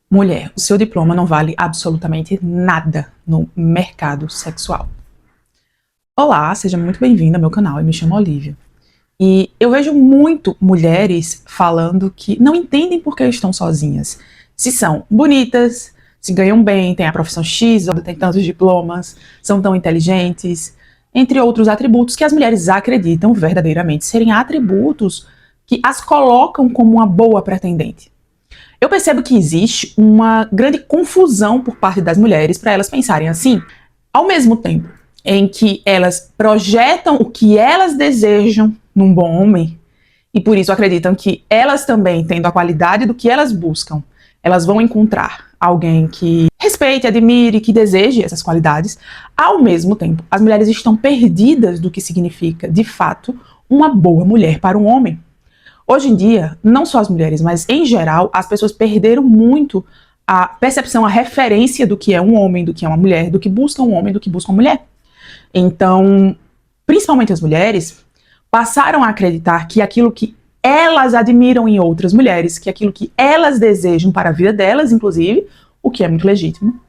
Mulher, o seu diploma não vale absolutamente nada no mercado sexual. Olá, seja muito bem-vinda ao meu canal, eu me chamo Olivia. E eu vejo muito mulheres falando que não entendem por que estão sozinhas. Se são bonitas, se ganham bem, têm a profissão X, ou têm tantos diplomas, são tão inteligentes, entre outros atributos que as mulheres acreditam verdadeiramente serem atributos que as colocam como uma boa pretendente. Eu percebo que existe uma grande confusão por parte das mulheres para elas pensarem assim, ao mesmo tempo em que elas projetam o que elas desejam num bom homem e por isso acreditam que elas também, tendo a qualidade do que elas buscam, elas vão encontrar alguém que respeite, admire, que deseje essas qualidades. Ao mesmo tempo, as mulheres estão perdidas do que significa, de fato, uma boa mulher para um homem. Hoje em dia, não só as mulheres, mas em geral, as pessoas perderam muito a percepção, a referência do que é um homem, do que é uma mulher, do que busca um homem, do que busca uma mulher. Então, principalmente as mulheres, passaram a acreditar que aquilo que elas admiram em outras mulheres, que aquilo que elas desejam para a vida delas, inclusive, o que é muito legítimo,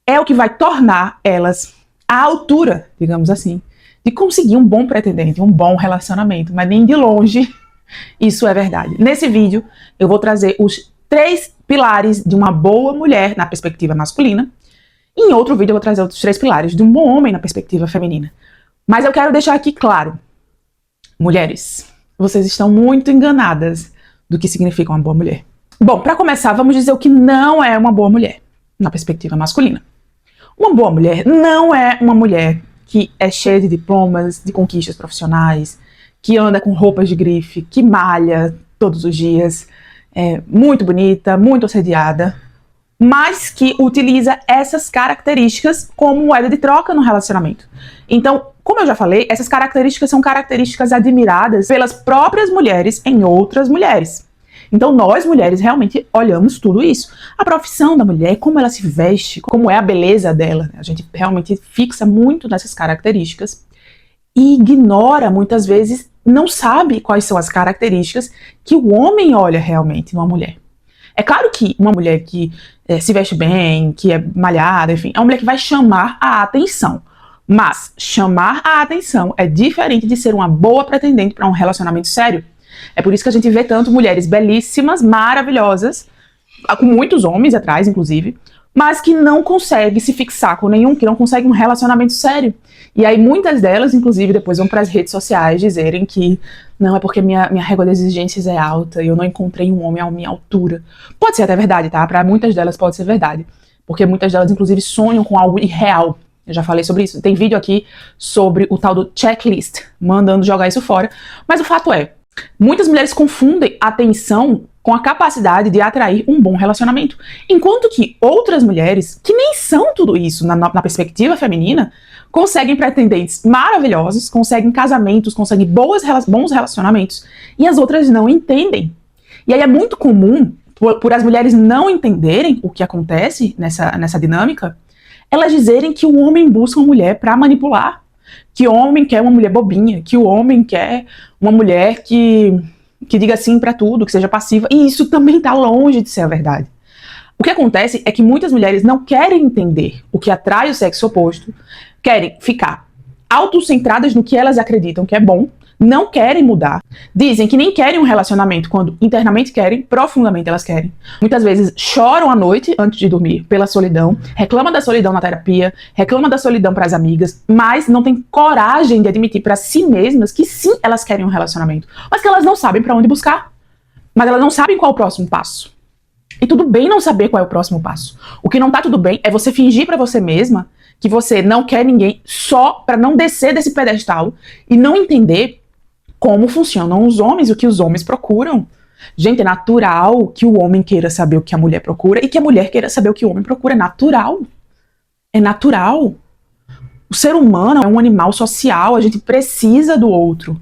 é o que vai tornar elas à altura, digamos assim, de conseguir um bom pretendente, um bom relacionamento, mas nem de longe isso é verdade. Nesse vídeo, eu vou trazer os 3 pilares de uma boa mulher na perspectiva masculina. Em outro vídeo, eu vou trazer outros 3 pilares de um bom homem na perspectiva feminina. Mas eu quero deixar aqui claro, mulheres, vocês estão muito enganadas do que significa uma boa mulher. Bom, para começar, vamos dizer o que não é uma boa mulher na perspectiva masculina. Uma boa mulher não é uma mulher que é cheia de diplomas, de conquistas profissionais, que anda com roupas de grife, que malha todos os dias, é muito bonita, muito assediada, mas que utiliza essas características como moeda de troca no relacionamento. Então, como eu já falei, essas características são características admiradas pelas próprias mulheres em outras mulheres. Então, nós mulheres realmente olhamos tudo isso. A profissão da mulher, como ela se veste, como é a beleza dela. A gente realmente fixa muito nessas características e ignora, muitas vezes, não sabe quais são as características que o homem olha realmente numa mulher. É claro que uma mulher que se veste bem, que é malhada, enfim, é uma mulher que vai chamar a atenção. Mas chamar a atenção é diferente de ser uma boa pretendente para um relacionamento sério. É por isso que a gente vê tanto mulheres belíssimas, maravilhosas, com muitos homens atrás, inclusive, mas que não conseguem se fixar com nenhum, que não conseguem um relacionamento sério. E aí muitas delas, inclusive, depois vão para as redes sociais dizerem que não, é porque minha régua de exigências é alta e eu não encontrei um homem à minha altura. Pode ser até verdade, tá? Para muitas delas pode ser verdade. Porque muitas delas, inclusive, sonham com algo irreal. Eu já falei sobre isso. Tem vídeo aqui sobre o tal do checklist, mandando jogar isso fora. Mas o fato é, muitas mulheres confundem atenção com a capacidade de atrair um bom relacionamento. Enquanto que outras mulheres, que nem são tudo isso na perspectiva feminina, conseguem pretendentes maravilhosos, conseguem casamentos, conseguem bons relacionamentos, e as outras não entendem. E aí é muito comum, por as mulheres não entenderem o que acontece nessa dinâmica, elas dizerem que o homem busca uma mulher para manipular, que o homem quer uma mulher bobinha, que o homem quer uma mulher que diga sim para tudo, que seja passiva, e isso também está longe de ser a verdade. O que acontece é que muitas mulheres não querem entender o que atrai o sexo oposto, querem ficar autocentradas no que elas acreditam que é bom, não querem mudar, dizem que nem querem um relacionamento quando internamente querem, profundamente elas querem. Muitas vezes choram à noite antes de dormir pela solidão, reclamam da solidão na terapia, reclamam da solidão para as amigas, mas não têm coragem de admitir para si mesmas que sim, elas querem um relacionamento, mas que elas não sabem para onde buscar, mas elas não sabem qual é o próximo passo. E tudo bem não saber qual é o próximo passo. O que não tá tudo bem é você fingir para você mesma que você não quer ninguém só para não descer desse pedestal e não entender como funcionam os homens, o que os homens procuram. Gente, é natural que o homem queira saber o que a mulher procura e que a mulher queira saber o que o homem procura. É natural. É natural. O ser humano é um animal social, a gente precisa do outro.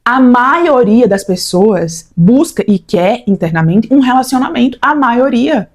A maioria das pessoas busca e quer internamente um relacionamento. A maioria.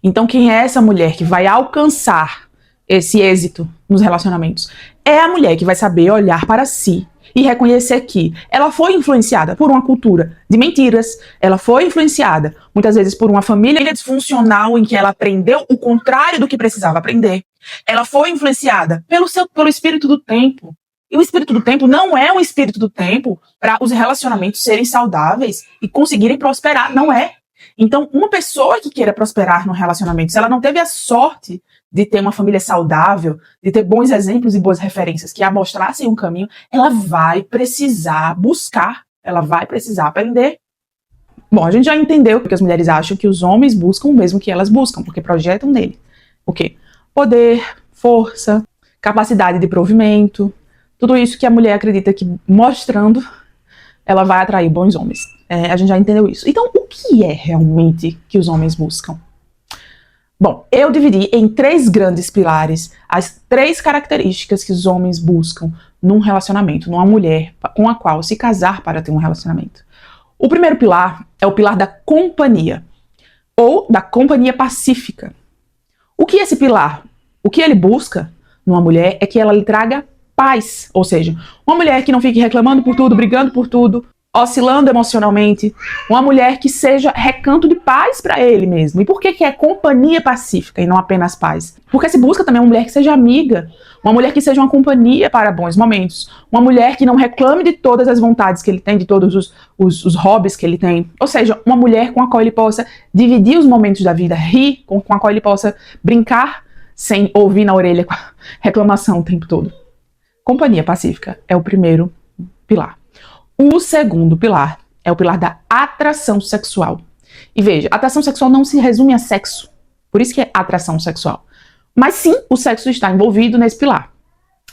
Então, quem é essa mulher que vai alcançar esse êxito nos relacionamentos? É a mulher que vai saber olhar para si e reconhecer que ela foi influenciada por uma cultura de mentiras, ela foi influenciada muitas vezes por uma família disfuncional em que ela aprendeu o contrário do que precisava aprender. Ela foi influenciada pelo espírito do tempo. E o espírito do tempo não é um espírito do tempo para os relacionamentos serem saudáveis e conseguirem prosperar, não é. Então, uma pessoa que queira prosperar no relacionamento, se ela não teve a sorte de ter uma família saudável, de ter bons exemplos e boas referências que a mostrassem um caminho, ela vai precisar buscar, ela vai precisar aprender. Bom, a gente já entendeu que as mulheres acham que os homens buscam o mesmo que elas buscam, porque projetam nele. O quê? Poder, força, capacidade de provimento, tudo isso que a mulher acredita que mostrando, ela vai atrair bons homens. A gente já entendeu isso. Então, o que é realmente que os homens buscam? Bom, eu dividi em 3 grandes pilares as 3 características que os homens buscam num relacionamento, numa mulher com a qual se casar para ter um relacionamento. O primeiro pilar é o pilar da companhia, ou da companhia pacífica. O que é esse pilar? O que ele busca numa mulher é que ela lhe traga paz, ou seja, uma mulher que não fique reclamando por tudo, brigando por tudo, oscilando emocionalmente, uma mulher que seja recanto de paz para ele mesmo. E por que é companhia pacífica e não apenas paz? Porque se busca também uma mulher que seja amiga, uma mulher que seja uma companhia para bons momentos, uma mulher que não reclame de todas as vontades que ele tem, de todos os hobbies que ele tem, ou seja, uma mulher com a qual ele possa dividir os momentos da vida, rir, com a qual ele possa brincar sem ouvir na orelha reclamação o tempo todo. Companhia pacífica é o primeiro pilar. O segundo pilar é o pilar da atração sexual. E veja, atração sexual não se resume a sexo. Por isso que é atração sexual. Mas sim, o sexo está envolvido nesse pilar.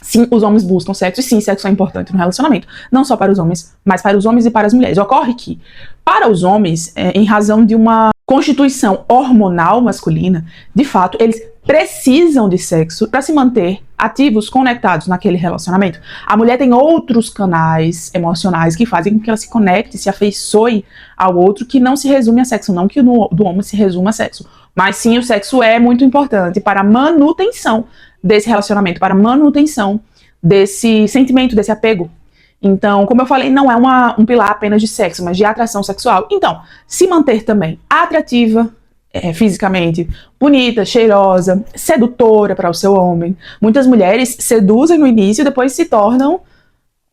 Sim, os homens buscam sexo e sim, sexo é importante no relacionamento. Não só para os homens, mas para os homens e para as mulheres. Ocorre que, para os homens, em razão de uma constituição hormonal masculina, de fato, eles precisam de sexo para se manter ativos, conectados naquele relacionamento. A mulher tem outros canais emocionais que fazem com que ela se conecte, se afeiçoe ao outro, que não se resume a sexo, não que o do homem se resuma a sexo. Mas sim, o sexo é muito importante para a manutenção desse relacionamento, para a manutenção desse sentimento, desse apego. Então, como eu falei, não é um pilar apenas de sexo, mas de atração sexual. Então, se manter também atrativa, fisicamente, bonita, cheirosa, sedutora para o seu homem. Muitas mulheres seduzem no início e depois se tornam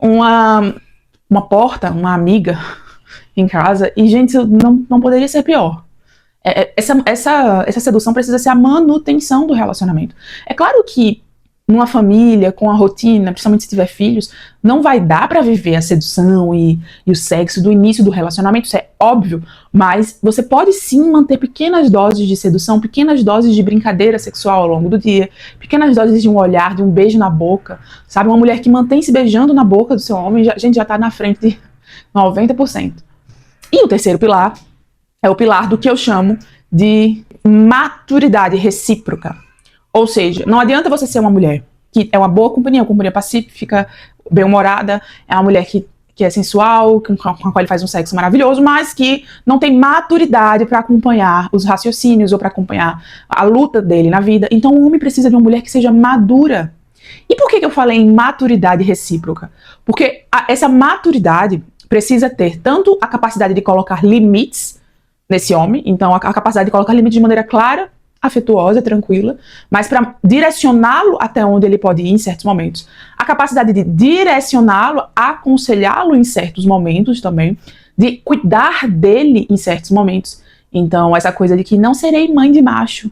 uma porta, uma amiga em casa. E, gente, não poderia ser pior. Essa sedução precisa ser a manutenção do relacionamento. É claro que numa família, com a rotina, principalmente se tiver filhos, não vai dar para viver a sedução e o sexo do início do relacionamento, isso é óbvio, mas você pode sim manter pequenas doses de sedução, pequenas doses de brincadeira sexual ao longo do dia, pequenas doses de um olhar, de um beijo na boca, sabe? Uma mulher que mantém se beijando na boca do seu homem, a gente já tá na frente de 90%. E o terceiro pilar é o pilar do que eu chamo de maturidade recíproca. Ou seja, não adianta você ser uma mulher que é uma boa companhia, uma companhia pacífica, bem-humorada, é uma mulher que é sensual, com a qual ele faz um sexo maravilhoso, mas que não tem maturidade para acompanhar os raciocínios ou para acompanhar a luta dele na vida. Então o homem precisa de uma mulher que seja madura. E por que eu falei em maturidade recíproca? Porque essa maturidade precisa ter tanto a capacidade de colocar limites nesse homem, então a capacidade de colocar limites de maneira clara, afetuosa, tranquila, mas para direcioná-lo até onde ele pode ir em certos momentos. A capacidade de direcioná-lo, aconselhá-lo em certos momentos também, de cuidar dele em certos momentos. Então, essa coisa de que não serei mãe de macho.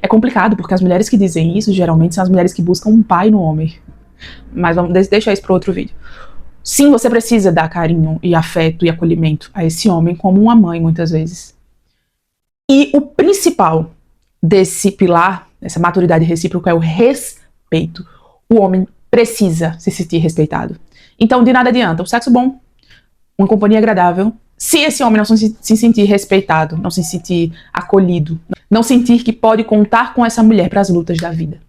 É complicado, porque as mulheres que dizem isso, geralmente, são as mulheres que buscam um pai no homem. Mas vamos deixar isso para outro vídeo. Sim, você precisa dar carinho e afeto e acolhimento a esse homem como uma mãe, muitas vezes. E o principal desse pilar, dessa maturidade recíproca, é o respeito. O homem precisa se sentir respeitado. Então, de nada adianta. O sexo bom, uma companhia agradável, se esse homem não se sentir respeitado, não se sentir acolhido, não sentir que pode contar com essa mulher para as lutas da vida.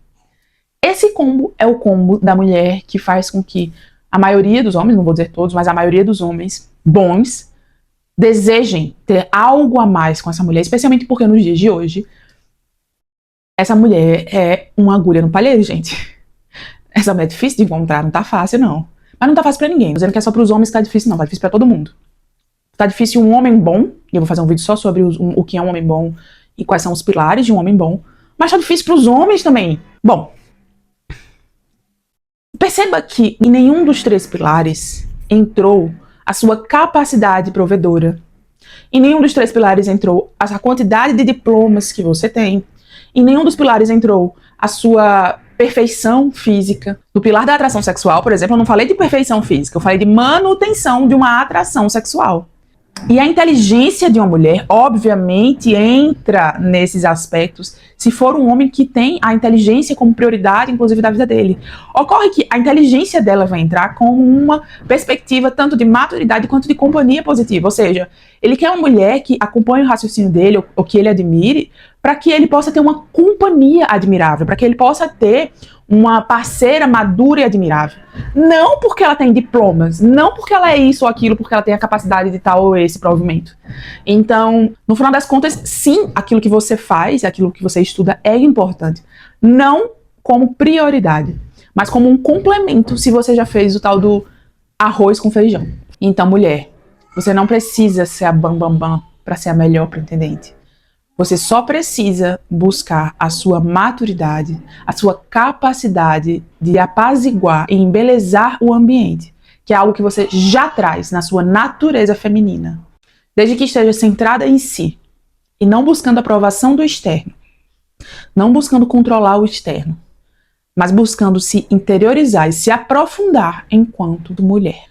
Esse combo é o combo da mulher que faz com que a maioria dos homens, não vou dizer todos, mas a maioria dos homens bons, desejem ter algo a mais com essa mulher, especialmente porque nos dias de hoje, essa mulher é uma agulha no palheiro, gente. Essa mulher é difícil de encontrar, não tá fácil, não. Mas não tá fácil pra ninguém. Não tô dizendo que é só pros homens que tá difícil, não. Tá difícil pra todo mundo. Tá difícil um homem bom, e eu vou fazer um vídeo só sobre o que é um homem bom e quais são os pilares de um homem bom. Mas tá difícil pros homens também. Bom, perceba que em nenhum dos 3 pilares entrou a sua capacidade provedora. Em nenhum dos 3 pilares entrou a quantidade de diplomas que você tem. Em nenhum dos pilares entrou a sua perfeição física. No pilar da atração sexual, por exemplo, eu não falei de perfeição física, eu falei de manutenção de uma atração sexual. E a inteligência de uma mulher, obviamente, entra nesses aspectos se for um homem que tem a inteligência como prioridade, inclusive, da vida dele. Ocorre que a inteligência dela vai entrar com uma perspectiva tanto de maturidade quanto de companhia positiva. Ou seja, ele quer uma mulher que acompanhe o raciocínio dele, ou que ele admire, para que ele possa ter uma companhia admirável, para que ele possa ter uma parceira madura e admirável. Não porque ela tem diplomas, não porque ela é isso ou aquilo, porque ela tem a capacidade de tal ou esse provimento. Então, no final das contas, sim, aquilo que você faz, aquilo que você estuda é importante. Não como prioridade, mas como um complemento se você já fez o tal do arroz com feijão. Então, mulher, você não precisa ser a bam para ser a melhor pretendente. Você só precisa buscar a sua maturidade, a sua capacidade de apaziguar e embelezar o ambiente, que é algo que você já traz na sua natureza feminina. Desde que esteja centrada em si e não buscando a aprovação do externo, não buscando controlar o externo, mas buscando se interiorizar e se aprofundar enquanto mulher.